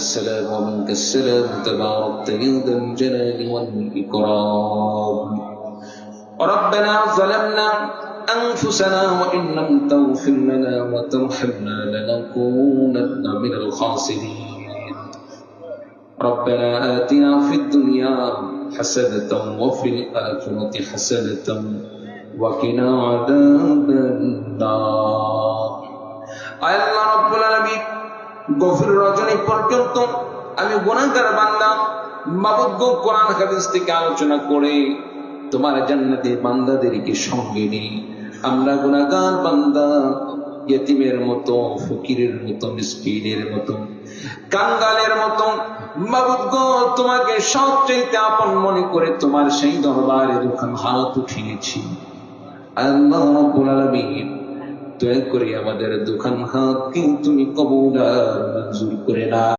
السلام ومنك السلام تباركت يا ذا الجلال والإكرام. ربنا ظلمنا أنفسنا وإن لم تغفر لنا وترحمنا لنكونن من الخاسرين. ربنا آتنا في الدنيا حسنة وفي الآخرة حسنة وقنا عذاب النار. আল্লাহ রাব্বুল আলামিন গফির রজনী পর্যন্ত আমি গুনাহগার বান্দা মাবুদ গো কোরআন হাদিস থেকে আলোচনা করে তোমার জান্নাতে বান্দাদেরকে সঙ্গে নিয়ে আমরা গুনাহগার বান্দা ইয়েতিমের মতো, ফকিরের মতো, মিসকিনের মতো, কাঙ্গালের মতো মাবুদ গো তোমাকে সবচেয়ে আপন মনে করে তোমার সেই দরবারে দুখান হাত উঠিয়েছি। আল্লাহ রাব্বুল আলামিন দয়া করে আমাদের দুখান হাতকে তুমি কবুল আর মঞ্জুর করে নাও।